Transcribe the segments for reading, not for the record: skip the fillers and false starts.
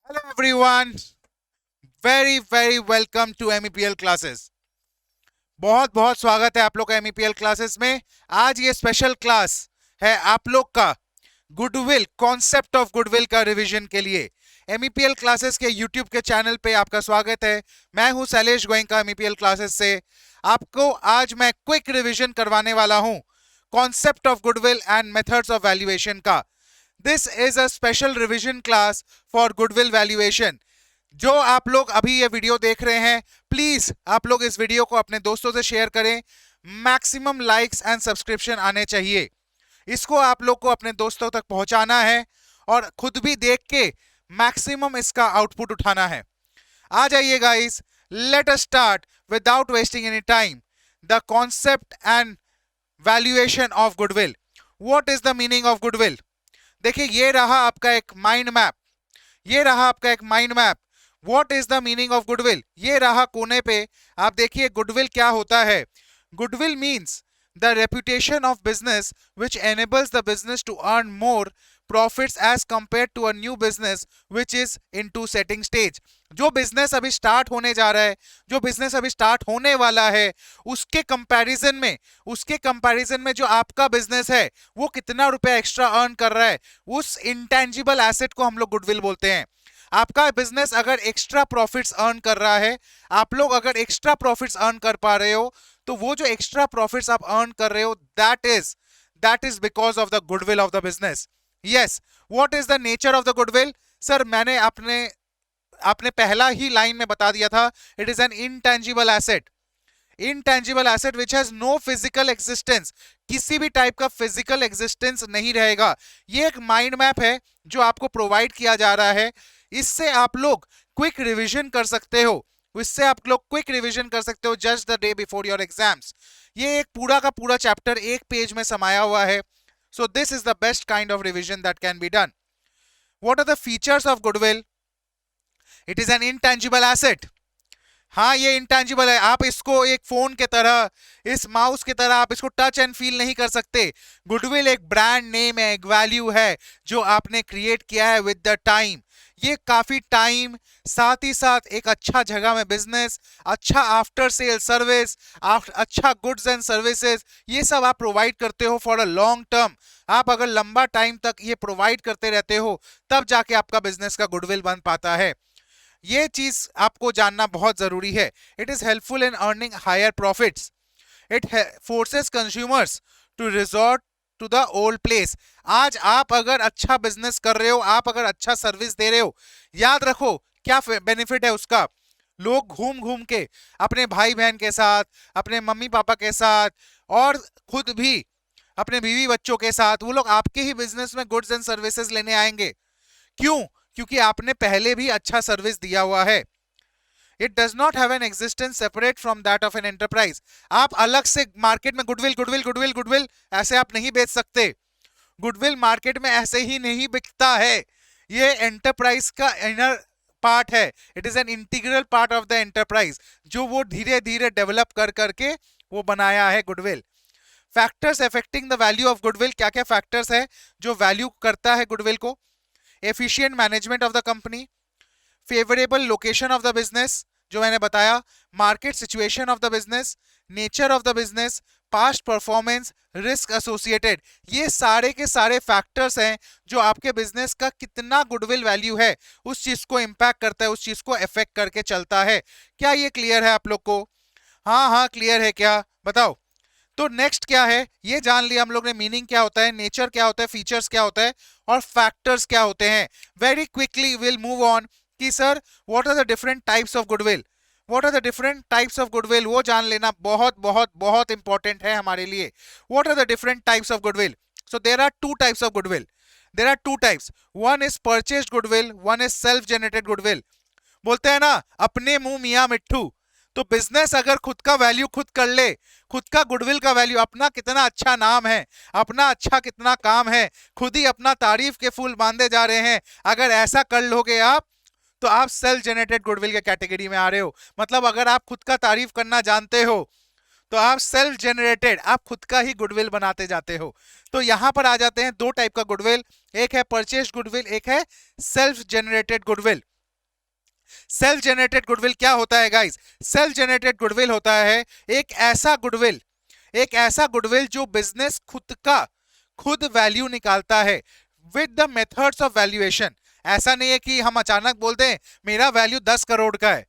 Hello everyone, very welcome to MEPL classes. बहुत बहुत स्वागत है आप लोग का MEPL क्लासेस में। आज ये स्पेशल क्लास है आप लोग का गुडविल, कॉन्सेप्ट ऑफ गुडविल का रिवीजन के लिए। MEPL क्लासेस के यूट्यूब के चैनल पे आपका स्वागत है। मैं हूं शैलेश गोयनका MEPL क्लासेस से। आपको आज मैं क्विक रिवीजन करवाने वाला हूं concept of goodwill and methods of valuation का। This is a special revision class for goodwill valuation. जो आप लोग अभी ये वीडियो देख रहे हैं, प्लीज आप लोग इस वीडियो को अपने दोस्तों से शेयर करें। मैक्सिमम लाइक्स एंड सब्सक्रिप्शन आने चाहिए। इसको आप लोग को अपने दोस्तों तक पहुंचाना है और खुद भी देख के मैक्सिमम इसका आउटपुट उठाना है। आ जाइए guys, let us start without wasting any time the concept and valuation of goodwill. What is the meaning of goodwill? देखिए, ये रहा आपका एक माइंड मैप। ये रहा आपका एक mind map. What is the meaning of goodwill? ये रहा कोने पे। आप देखिए गुडविल क्या होता है। Goodwill means the reputation of business which enables the business to earn more profits as compare to a new business which is in to setting stage. जो बिजनेस अभी स्टार्ट होने जा रहा है, जो बिजनेस अभी स्टार्ट होने वाला है, उसके कंपैरिजन में जो आपका बिजनेस है वो कितना रुपया एक्स्ट्रा अर्न कर रहा है, उस इंटेंजिबल एसेट को हम लोग गुडविल बोलते हैं। आपका बिजनेस अगर एक्स्ट्रा प्रॉफिट्स अर्न कर रहा है, आप लोग अगर एक्स्ट्रा प्रॉफिट्स अर्न कर पा रहे हो, तो वो जो एक्स्ट्रा प्रॉफिट्स आप अर्न कर रहे हो, that is because of the goodwill of the business. Yes, what is the nature of the goodwill? Sir, मैंने आपने आपने पहला ही लाइन में बता दिया था, it is an intangible asset. Intangible asset which has no physical existence. किसी भी टाइप का फिजिकल एग्जिस्टेंस नहीं रहेगा। ये एक माइंड मैप है जो आपको प्रोवाइड किया जा रहा है। इससे आप लोग क्विक रिवीजन कर सकते हो। Just the day before your exams. ये एक पूरा का पूरा चैप्टर एक पेज में समाया हुआ है। So this is the best kind of revision that can be done. What are the features of goodwill? It is an intangible asset. हाँ, ये इंटेंजिबल है। आप इसको एक फोन के तरह, इस माउस की तरह आप इसको टच एंड फील नहीं कर सकते। गुडविल एक ब्रांड नेम है, एक वैल्यू है जो आपने क्रिएट किया है विद द टाइम। ये काफी टाइम, साथ ही साथ एक अच्छा जगह में बिजनेस, अच्छा आफ्टर सेल सर्विस, अच्छा गुड्स एंड सर्विसेज, ये सब आप प्रोवाइड करते हो फॉर अ लॉन्ग टर्म। आप अगर लंबा टाइम तक ये प्रोवाइड करते रहते हो, तब जाके आपका बिजनेस का गुडविल बन पाता है। ये चीज आपको जानना बहुत जरूरी है। It is helpful in earning higher profits. It forces consumers to resort to the old place. आज आप अगर अच्छा बिजनेस कर रहे हो, आप अगर अच्छा सर्विस दे रहे हो, याद रखो क्या बेनिफिट है उसका। लोग घूम घूम के अपने भाई बहन के साथ, अपने मम्मी पापा के साथ, और खुद भी अपने बीवी बच्चों के साथ, वो लोग आपके ही बिजनेस में गुड्स एंड सर्विसेज लेने आएंगे। क्यों? क्योंकि आपने पहले भी अच्छा सर्विस दिया हुआ है। It does not have an existence separate from that of an enterprise. आप अलग से मार्केट में गुडविल गुडविल गुडविल गुडविल ऐसे आप नहीं बेच सकते। गुडविल मार्केट में ऐसे ही नहीं बिकता है। ये एंटरप्राइज का इनर पार्ट है। It is an integral part of the enterprise, जो वो धीरे धीरे डेवलप कर करके वो बनाया है goodwill. Factors affecting the value of goodwill, क्या क्या फैक्टर्स है जो वैल्यू करता है गुडविल को? Efficient management of the company, favourable location of the business जो मैंने बताया, market situation of the business, nature of the business, past performance, risk associated. ये सारे के सारे फैक्टर्स हैं जो आपके बिजनेस का कितना गुडविल वैल्यू है उस चीज को इंपैक्ट करता है, उस चीज को इफेक्ट करके चलता है। क्या ये क्लियर है आप लोग को? हाँ हाँ, क्लियर है क्या? बताओ। तो नेक्स्ट क्या है, ये जान लिया हम लोग ने, मीनिंग क्या होता है, नेचर क्या होता है, फीचर्स क्या होता है, और फैक्टर्स क्या होते हैं। Very quickly will move on कि sir what are the different types of goodwill. What are the different types of goodwill, वो जान लेना बहुत बहुत बहुत इंपॉर्टेंट है हमारे लिए। What are the different types of goodwill? So there are two types of goodwill. There are two types, one is purchased goodwill, one is self generated goodwill. बोलते हैं ना, अपने मुंह मियां मिट्ठू। तो बिजनेस अगर खुद का वैल्यू खुद कर ले, खुद का गुडविल का वैल्यू, अपना कितना अच्छा नाम है, अपना अच्छा कितना काम है, खुद ही अपना तारीफ के फूल बांधे जा रहे हैं, अगर ऐसा कर लोगे आप, तो आप सेल्फ जनरेटेड गुडविल के कैटेगरी में आ रहे हो। मतलब अगर आप खुद का तारीफ करना जानते हो, तो आप सेल्फ जनरेटेड, आप खुद का ही गुडविल बनाते जाते हो। तो यहां पर आ जाते हैं दो टाइप का गुडविल, एक है परचेज गुडविल, एक है self generated goodwill. Self generated goodwill क्या होता है गाइस? सेल्फ जनरेटेड गुडविल होता है एक ऐसा गुडविल जो बिजनेस खुद वैल्यू निकालता है with the methods of valuation. ऐसा नहीं है कि हम अचानक बोलते हैं मेरा वैल्यू 10 करोड़ का है,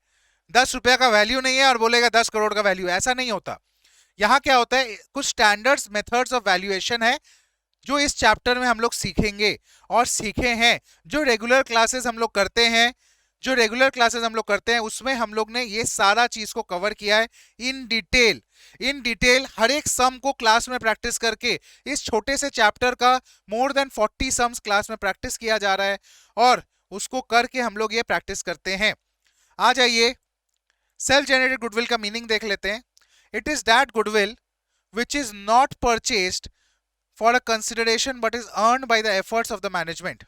10 रुपया का वैल्यू नहीं है और बोलेगा 10 करोड़ का वैल्यू, ऐसा नहीं होता। यहाँ क्या होता है, कुछ स्टैंडर्ड्स मेथड्स ऑफ वैल्यूएशन है जो इस चैप्टर में हम लोग सीखेंगे और सीखे हैं। जो रेगुलर क्लासेस हम लोग करते हैं उसमें हम लोग ने ये सारा चीज को कवर किया है इन डिटेल हर एक सम को क्लास में प्रैक्टिस करके। इस छोटे से चैप्टर का मोर देन 40 सम्स क्लास में प्रैक्टिस किया जा रहा है और उसको करके हम लोग ये प्रैक्टिस करते हैं। आ जाइए सेल्फ जनरेटेड गुडविल का मीनिंग देख लेते हैं। It is that goodwill which is not purchased for a consideration but is earned by the efforts of the management.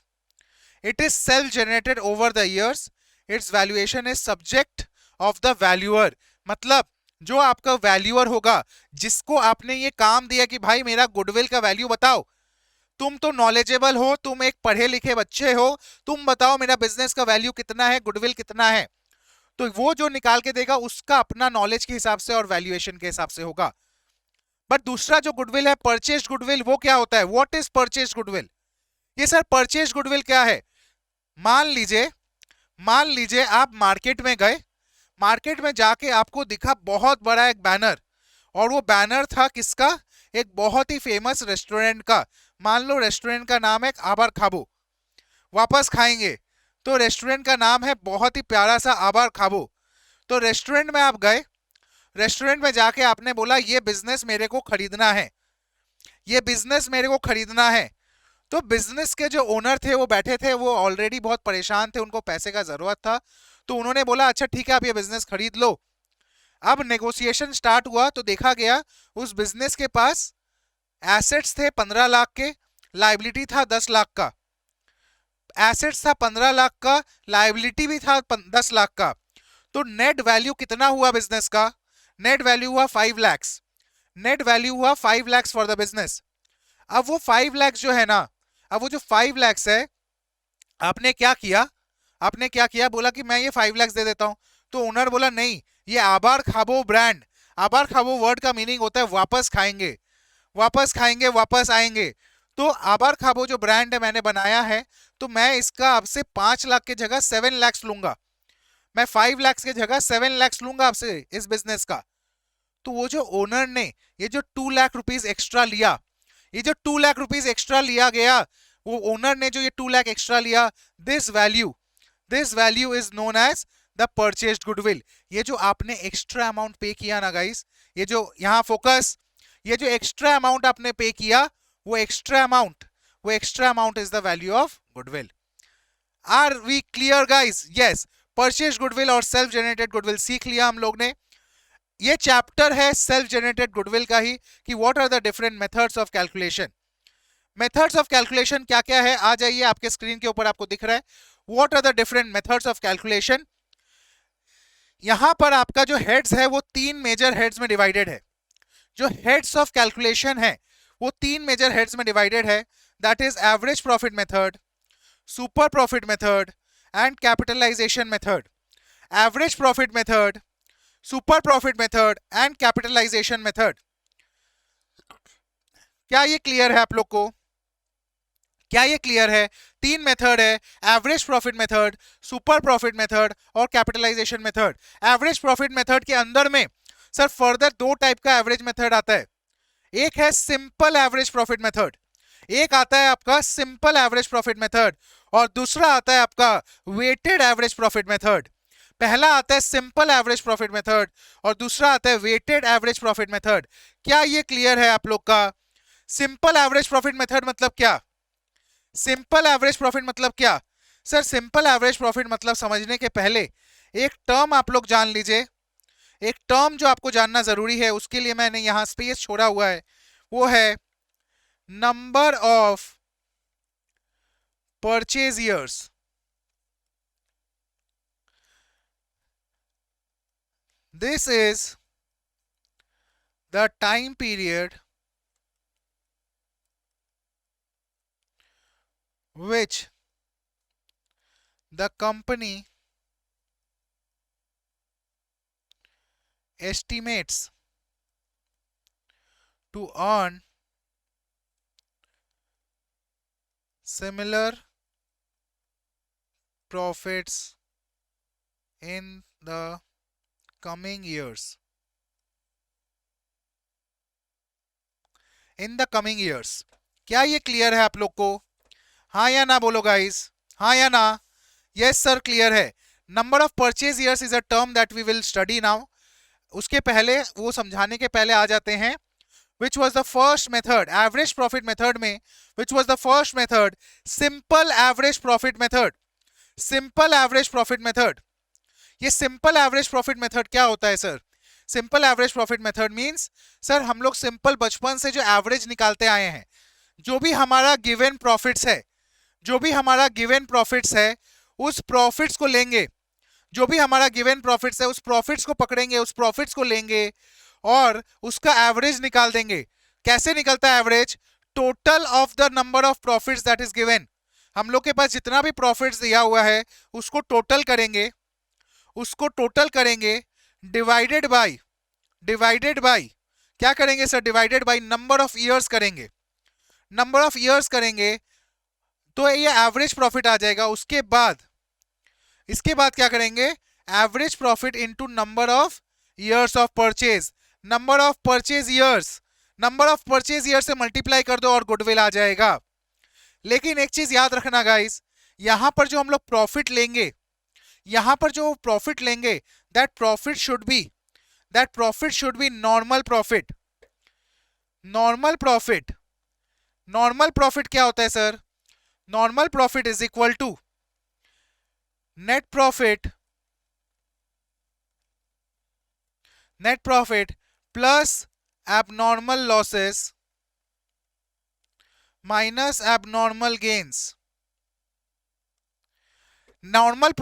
It is self-generated over the years. Its valuation is subject of the valuer. मतलब जो आपका valuer होगा, जिसको आपने ये काम दिया कि भाई मेरा गुडविल का वैल्यू बताओ, तुम तो नॉलेजेबल हो, तुम एक पढ़े लिखे बच्चे हो, तुम बताओ मेरा बिजनेस का वैल्यू कितना है, गुडविल कितना है। तो वो जो निकाल के देगा उसका अपना नॉलेज के हिसाब से और वैल्यूएशन के हिसाब से होगा। बट दूसरा जो गुडविल है परचेज गुडविल, वो क्या होता है? What is purchase goodwill? ये सर परचेज गुडविल क्या है? मान लीजिए आप मार्केट में गए, मार्केट में जाके आपको दिखा बहुत बड़ा एक बैनर, और वो बैनर था किसका? एक बहुत ही फेमस रेस्टोरेंट का। मान लो रेस्टोरेंट का नाम है आबार खाबो, वापस खाएंगे। तो रेस्टोरेंट का नाम है बहुत ही प्यारा सा आबार खाबो। तो रेस्टोरेंट में आप गए, रेस्टोरेंट में जाके आपने बोला ये बिजनेस मेरे को खरीदना है, ये बिजनेस मेरे को खरीदना है। तो बिजनेस के जो ओनर थे वो बैठे थे, वो ऑलरेडी बहुत परेशान थे, उनको पैसे का जरूरत था। तो उन्होंने बोला अच्छा ठीक है आप ये बिजनेस खरीद लो। अब नेगोशिएशन स्टार्ट हुआ तो देखा गया उस बिजनेस के पास एसेट्स थे 15 लाख के, लाइबिलिटी था 10 लाख का। एसेट्स था 15 लाख का, लाइबिलिटी भी था 10 लाख का। तो नेट वैल्यू कितना हुआ बिजनेस का? नेट वैल्यू हुआ 5 लैक्स। नेट वैल्यू हुआ 5 लैक्स फॉर द बिजनेस। अब वो 5 लैक्स जो है ना, अब वो जो 5 लैक्स है, आपने क्या किया? बोला कि मैं ये 5 लैक्स दे देता हूं। तो ओनर बोला नहीं, ये आबार खाबो ब्रांड, आबार खाबो वर्ड का मीनिंग होता है वापस खाएंगे, वापस आएंगे। तो आबार खाबो जो ब्रांड है मैंने बनाया है, तो मैं इसका आपसे 5 लाख की जगह 7 लैक्स लूंगा। मैं 5 लैक्स की जगह 7 लैक्स लूंगा आपसे इस बिजनेस का। तो वो जो ओनर ने ये जो 2 लाख रुपीस एक्स्ट्रा लिया, ये जो 2 लाख रुपीस एक्स्ट्रा लिया गया, वो ओनर ने जो ये 2 लाख एक्स्ट्रा लिया, this value is known as the purchased goodwill. ये जो आपने एक्स्ट्रा अमाउंट पे किया ना गाइस, ये जो यहाँ फोकस, ये जो एक्स्ट्रा अमाउंट आपने पे किया, वो extra amount is the value of goodwill. Are we clear guys? Yes, purchase goodwill और सेल्फ जनरेटेड गुडविल सीख लिया हम लोग ने। ये चैप्टर है सेल्फ जनरेटेड गुडविल का ही कि what are the different methods of calculation. Methods of calculation क्या क्या है? आ जाइए, आपके स्क्रीन के ऊपर आपको दिख रहा है what are the different methods of calculation. यहां पर आपका जो हेड्स है वो 3 मेजर हेड्स में डिवाइडेड है। जो हेड्स ऑफ कैलकुलेशन है वो 3 मेजर हेड्स में डिवाइडेड है, that is average profit method, super profit method and capitalisation method. Average profit method, super profit method and capitalisation method. क्या ये क्लियर है आप लोग को? क्या ये क्लियर है? 3 मेथड है, average profit method, super profit method और capitalisation method. Average profit method के अंदर में सर फर्दर 2 टाइप का एवरेज मेथड आता है। एक है सिंपल एवरेज प्रॉफिट मेथड, एक आता है आपका सिंपल एवरेज प्रॉफिट मेथड, और दूसरा आता है आपका वेटेड एवरेज प्रॉफिट मेथड। पहला आता है सिंपल एवरेज प्रॉफिट मेथड और दूसरा आता है वेटेड एवरेज प्रॉफिट मेथड। क्या ये क्लियर है आप लोग का? सिंपल एवरेज प्रॉफिट मेथड मतलब क्या? सिंपल एवरेज प्रॉफिट मतलब क्या? सर सिंपल एवरेज प्रॉफिट मतलब समझने के पहले एक टर्म आप लोग जान लीजिए। एक टर्म जो आपको जानना जरूरी है, उसके लिए मैंने यहां स्पेस छोड़ा हुआ है, वो है number of purchase years. This is the time period which the company estimates to earn similar profits in the coming years. In the coming years. क्या ये क्लियर है आप लोग को? हाँ या ना बोलो गाइस, हाँ या ना? यस सर, क्लियर है. Number of purchase years is a term that we will study now. उसके पहले, वो समझाने के पहले आ जाते हैं. Which was the first method? Average profit method में which was the first method? Simple average profit method. Simple average profit method. ये simple average profit method क्या होता है sir? Simple average profit method means sir हम लोग simple बचपन से जो एवरेज निकालते आए हैं, जो भी हमारा गिवन प्रॉफिट्स है, जो भी हमारा गिवन प्रॉफिट्स है, उस प्रॉफिट्स को लेंगे, जो भी हमारा गिवन प्रॉफिट्स है उस प्रॉफिट्स को पकड़ेंगे, उस प्रॉफिट्स को लेंगे और उसका एवरेज निकाल देंगे. कैसे निकलता है average? Total of the number of profits that is given. हम लोग के पास जितना भी प्रॉफिट्स दिया हुआ है उसको टोटल करेंगे, उसको टोटल करेंगे डिवाइडेड बाय क्या करेंगे sir? Divided by number of years करेंगे. नंबर ऑफ ईयर्स करेंगे तो ये एवरेज प्रॉफिट आ जाएगा. इसके बाद क्या करेंगे? Average profit into number of years of purchase. Number of purchase years से मल्टीप्लाई कर दो और गुडविल आ जाएगा. लेकिन एक चीज याद रखना गाइस, यहां पर जो हम लोग प्रॉफिट लेंगे, that profit should be normal profit. Normal profit क्या होता है sir? Normal profit is equal to net profit plus abnormal losses minus abnormal gains. Normal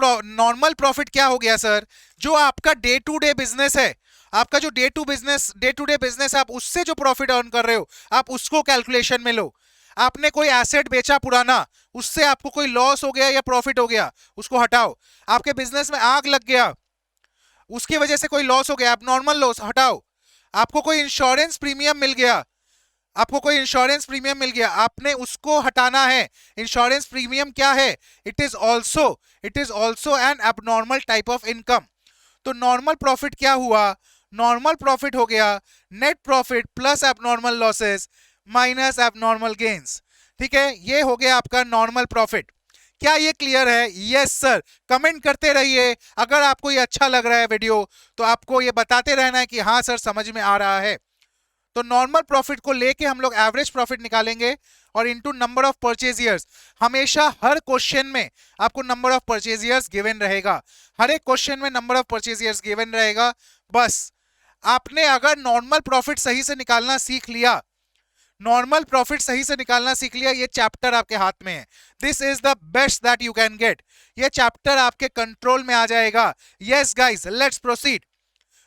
profit क्या हो गया सर? जो आपका डे टू डे बिजनेस है, आपका जो डे टू डे बिजनेस आप उससे जो प्रॉफिट अर्न कर रहे हो, आप उसको कैलकुलेशन में लो. आपने कोई एसेट बेचा पुराना, उससे आपको कोई लॉस हो गया या प्रॉफिट हो गया, उसको हटाओ. आपके बिजनेस में आग लग गया, उसकी वजह से कोई लॉस हो गया, एबनॉर्मल लॉस हटाओ. आपको कोई इंश्योरेंस प्रीमियम मिल गया, आपने उसको हटाना है. इंश्योरेंस प्रीमियम क्या है? It is also an abnormal type of income. तो नॉर्मल प्रॉफिट क्या हुआ? नॉर्मल प्रॉफिट हो गया net profit plus abnormal losses minus abnormal gains. ठीक है, ये हो गया आपका नॉर्मल प्रॉफिट. क्या ये क्लियर है? Yes sir. कमेंट करते रहिए. अगर आपको ये अच्छा लग रहा है वीडियो तो आपको ये बताते रहना है कि हाँ सर समझ में आ रहा है. तो नॉर्मल प्रॉफिट को लेके हम लोग एवरेज प्रॉफिट निकालेंगे और into number of purchase years. हमेशा हर क्वेश्चन में आपको number of purchase years given रहेगा. हर एक क्वेश्चन में number of purchase years given रहेगा. बस आपने अगर नॉर्मल प्रॉफिट सही से निकालना सीख लिया, ये चैप्टर आपके हाथ में है. This is the best that you can get. ये चैप्टर आपके कंट्रोल में आ जाएगा. Yes guys, let's proceed.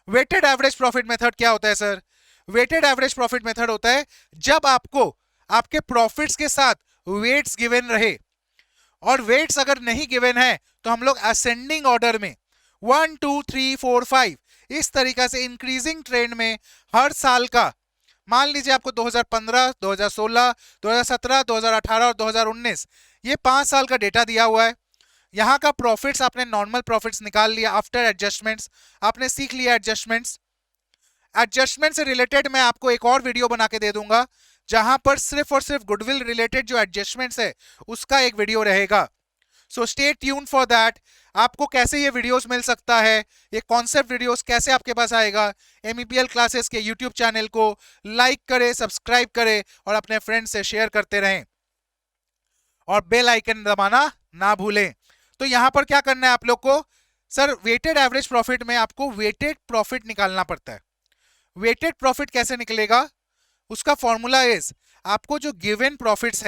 Weighted average profit method क्या होता है sir? Weighted average profit method होता है जब आपको आपके प्रॉफिट्स के साथ वेट्स गिवन रहे, और वेट्स अगर नहीं गिवन है तो हम लोग असेंडिंग ऑर्डर में 1 2 3 4 5 इस तरीका से इंक्रीजिंग ट्रेंड में हर साल का, मान लीजिए आपको 2015, 2016, 2017, 2018 और 2019 ये 5 साल का डेटा दिया हुआ है. यहां का प्रॉफिट्स आपने नॉर्मल प्रॉफिट्स निकाल लिया आफ्टर एडजस्टमेंट्स. आपने सीख लिया एडजस्टमेंट से रिलेटेड मैं आपको एक और वीडियो बना के दे दूंगा जहां पर सिर्फ और सिर्फ गुडविल रिलेटेड जो एडजस्टमेंट्स है उसका एक वीडियो रहेगा. So stay tune for that. आपको कैसे ये वीडियोस मिल सकता है, ये कॉन्सेप्ट वीडियोस कैसे आपके पास आएगा? MEPL क्लासेस के यूट्यूब चैनल को लाइक करें, सब्सक्राइब करें और अपने फ्रेंड्स से शेयर करते रहें और बेल आइकन दबाना ना भूलें. तो यहां पर क्या करना है आप लोग को? सर वेटेड एवरेज प्रॉफिट में आपको वेटेड प्रॉफिट निकालना पड़ता है. वेटेड प्रॉफिट कैसे निकलेगा? उसका फॉर्मूला इज आपको जो गिवन प्रॉफिट्स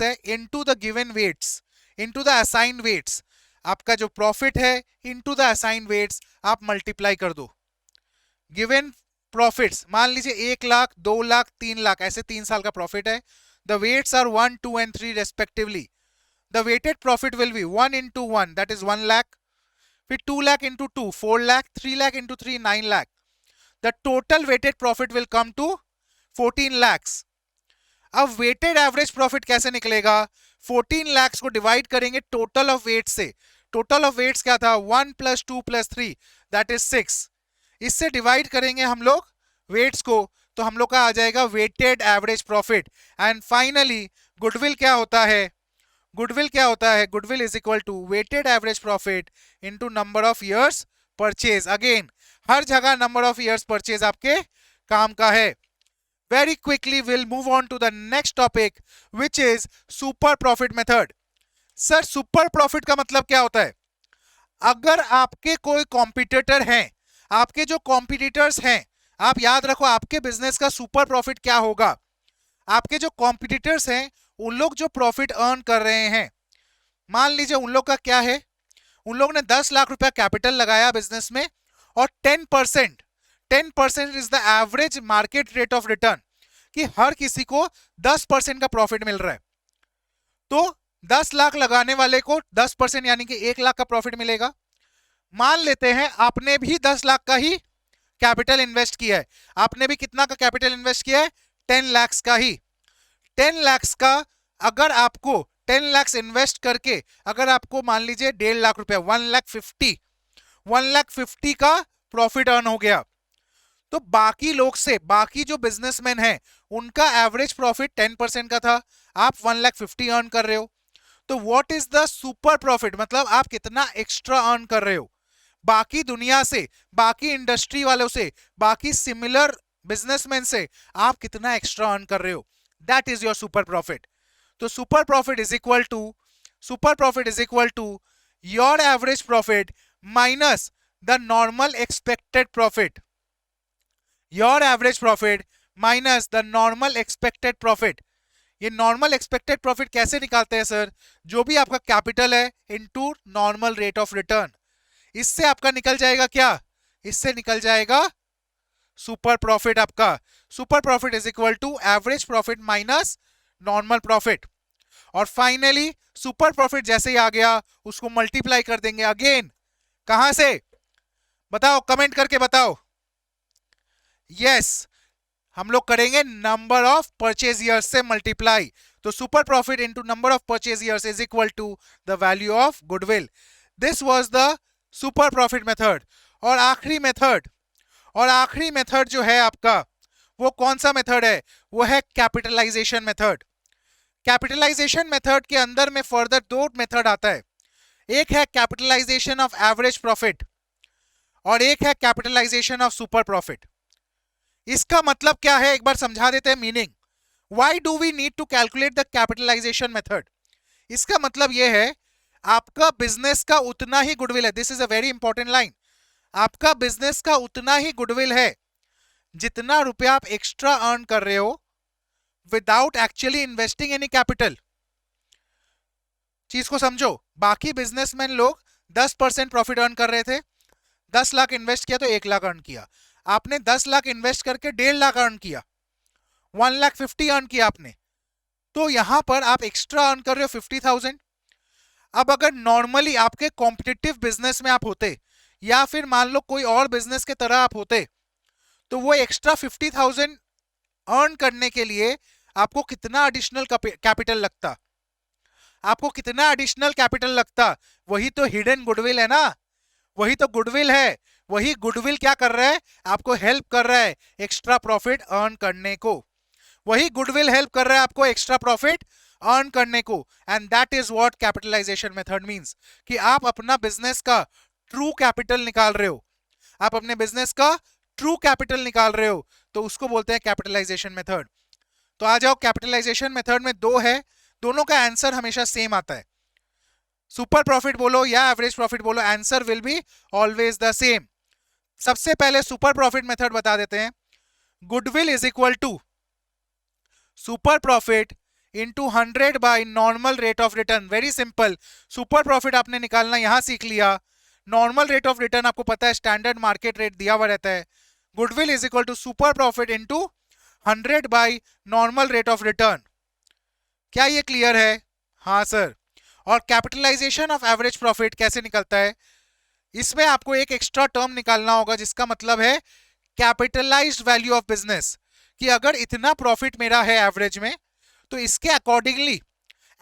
है into the given weights, into the assigned weights, आपका जो प्रॉफिट है इनटू द असाइन्ड वेट्स आप मल्टीप्लाई कर दो. गिवन प्रॉफिट्स मान लीजिए 1 लाख, 2 लाख, 3 लाख, ऐसे 3 साल का प्रॉफिट है. The weights are 1, 2 and 3 respectively. The weighted profit will be 1 into 1 that is 1 lakh. फिर 2 lakh into 2 4 lakh, 3 lakh into 3 9 lakh. The total weighted profit will come to 14 lakhs. अब वेटेड एवरेज प्रॉफिट कैसे निकलेगा? 14 lakhs को डिवाइड करेंगे टोटल ऑफ वेट से. Total of weights क्या था? 1 + 2 + 3 that is 6. इससे डिवाइड करेंगे हम लोग वेट्स को, तो हम लोग का आ जाएगा weighted average profit. And finally goodwill क्या होता है? गुडविल क्या होता है? Goodwill is equal to weighted average profit into number of years purchase. Again हर जगह नंबर ऑफ इयर्स परचेज आपके काम का है. Very quickly we'll move on to the next topic which is super profit method. Sir super profit का मतलब क्या होता है? अगर आपके कोई कॉम्पिटिटर हैं, आपके जो कॉम्पिटिटर्स हैं, आप याद रखो आपके बिजनेस का सुपर प्रॉफिट क्या होगा. आपके जो कॉम्पिटिटर्स हैं उन लोग जो प्रॉफिट अर्न कर रहे हैं, मान लीजिए उन लोग का क्या है, उन लोग ने 10 लाख रुपया कैपिटल लगाया बिजनेस में और 10% is the average market rate of return, कि हर किसी को 10% का प्रॉफिट मिल रहा है. तो 10 लाख लगाने वाले को 10% यानी कि 1 लाख का प्रॉफिट मिलेगा. मान लेते हैं आपने भी 10 लाख का ही कैपिटल इन्वेस्ट किया है. आपने भी कितना का कैपिटल इन्वेस्ट किया है? 10 लाख का ही. 10 लाख का अगर आपको 10 लाख इन्वेस्ट करके अगर आपको मान लीजिए 1.5 लाख रुपया 1,50,000 का प्रॉफिट अर्न हो गया, तो बाकी लोग से, बाकी जो बिजनेसमैन हैं उनका एवरेज प्रॉफिट 10% का था, आप 1,50,000 अर्न कर रहे हो. तो what is the super profit? मतलब आप कितना एक्स्ट्रा अर्न कर रहे हो बाकी दुनिया से, बाकी इंडस्ट्री वालों से, बाकी सिमिलर बिजनेसमैन से आप कितना एक्स्ट्रा अर्न कर रहे हो. That is your super profit. तो super profit is equal to your average profit minus the normal expected profit. Your average profit minus the normal expected profit. ये नॉर्मल एक्सपेक्टेड प्रॉफिट कैसे निकालते हैं sir? जो भी आपका कैपिटल है into normal rate of return. इससे आपका निकल जाएगा क्या? इससे निकल जाएगा सुपर प्रॉफिट. आपका super profit is equal to average profit minus normal profit. और फाइनली सुपर प्रॉफिट जैसे ही आ गया उसको मल्टीप्लाई कर देंगे अगेन. कहां से? बताओ, कमेंट करके बताओ. यस, हम लोग करेंगे नंबर ऑफ परचेज ईयर्स से मल्टीप्लाई. तो super profit into number of purchase years is equal to the value of goodwill. This was the super profit method. और आखिरी मेथड जो है आपका, वो कौन सा मेथड है? वो है कैपिटलाइजेशन मेथड. कैपिटलाइजेशन मेथड के अंदर में फर्दर 2 मेथड आता है. एक है कैपिटलाइजेशन ऑफ एवरेज प्रॉफिट और एक है कैपिटलाइजेशन ऑफ सुपर प्रॉफिट. इसका मतलब क्या है एक बार समझा देते हैं meaning. Why do we need to calculate the capitalisation method? इसका मतलब यह है आपका बिजनेस का उतना ही गुडविल है. This is a very important line. आपका बिजनेस का उतना ही गुडविल है जितना रुपया आप एक्स्ट्रा अर्न कर रहे हो without actually investing any capital. चीज को समझो. बाकी बिजनेसमैन लोग 10% प्रॉफिट अर्न कर रहे थे, 10 लाख इन्वेस्ट किया तो 1 लाख अर्न किया. आपने 10 लाख इन्वेस्ट करके 1.5 लाख अर्न किया, 1,50,000 अर्न किया आपने. तो यहां पर आप एक्स्ट्रा अर्न कर रहे हो 50,000. अब अगर नॉर्मली आपके कॉम्पिटिटिव बिजनेस में आप होते या फिर मान लो कोई और बिजनेस के तरह आप होते, तो वो एक्स्ट्रा 50,000 अर्न करने के लिए आपको कितना एडिशनल कैपिटल लगता? आपको कितना एडिशनल कैपिटल लगता? वही तो हिडन गुडविल है ना. वही तो गुडविल है. वही गुडविल क्या कर रहा है? आपको हेल्प कर रहा है एक्स्ट्रा प्रॉफिट अर्न करने को. वही गुडविल हेल्प कर रहा है आपको एक्स्ट्रा प्रॉफिट अर्न करने को. And that is what capitalisation method means, कि आप अपना बिजनेस का ट्रू कैपिटल निकाल रहे हो. आप अपने बिजनेस का ट्रू कैपिटल निकाल रहे हो, तो उसको बोलते हैं कैपिटलाइजेशन मेथड. तो आ जाओ, कैपिटलाइजेशन मेथड में 2 है, दोनों का आंसर हमेशा सेम आता है. सुपर प्रॉफिट बोलो या एवरेज प्रॉफिट बोलो, answer will be always the same. सबसे पहले सुपर प्रॉफिट मेथड बता देते हैं. Goodwill is equal to super profit into 100 by normal rate of return. Very simple. Super profit आपने निकालना यहां सीख लिया. नॉर्मल रेट ऑफ रिटर्न आपको पता है, स्टैंडर्ड मार्केट रेट दिया हुआ रहता है. Goodwill is equal to super profit into 100 by normal rate of return. क्या ये क्लियर है? हाँ सर. और कैपिटलाइजेशन ऑफ एवरेज प्रॉफिट कैसे निकलता है? इसमें आपको एक एक्स्ट्रा टर्म निकालना होगा जिसका मतलब है कैपिटलाइज्ड वैल्यू ऑफ बिजनेस, कि अगर इतना प्रॉफिट मेरा है एवरेज में, तो इसके accordingly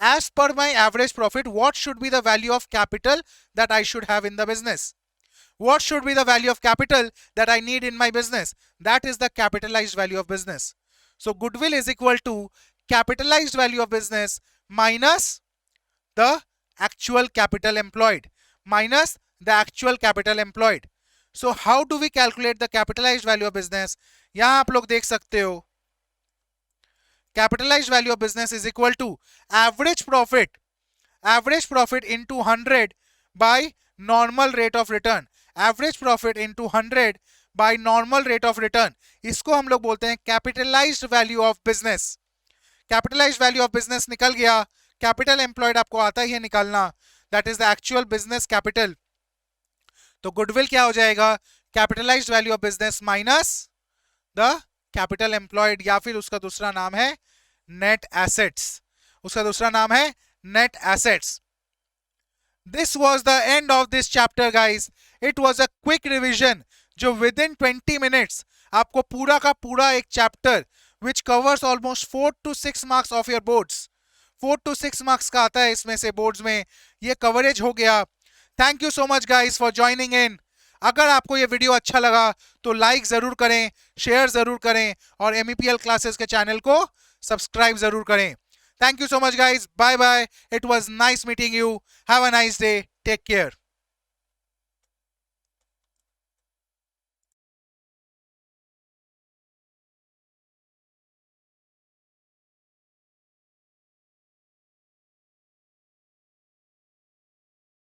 as per my average profit what should be the value of capital that I should have in the business, what should be the value of capital that I need in my business. That is the capitalized value of business. So goodwill is equal to capitalized value of business minus the actual capital employed, minus the actual capital employed. So how do we calculate the capitalized value of business? यहां आप लोग देख सकते हो capitalized value of business is equal to average profit into 100 by normal rate of return. Average profit into 100 by normal rate of return, इसको हम लोग बोलते हैं capitalised value of business. Capitalised value of business निकल गया, capital employed आपको आता ही है निकालना, that is the actual business capital. तो गुडविल क्या हो जाएगा, capitalised value of business minus the capital employed, या फिर उसका दूसरा नाम है नेट एसेट्स, उसका दूसरा नाम है net assets. This was the end of this chapter guys. It was a quick revision जो within 20 minutes आपको पूरा का पूरा एक chapter which covers almost 4 to 6 marks of your boards, 4 to 6 marks का आता है इसमें से boards में, ये coverage हो गया. Thank you so much guys for joining in. अगर आपको ये वीडियो अच्छा लगा तो लाइक जरूर करें, शेयर जरूर करें और MEPL क्लासेस के चैनल को सब्सक्राइब जरूर करें. Thank you so much guys. Bye bye. It was nice meeting you. Have a nice day. Take care.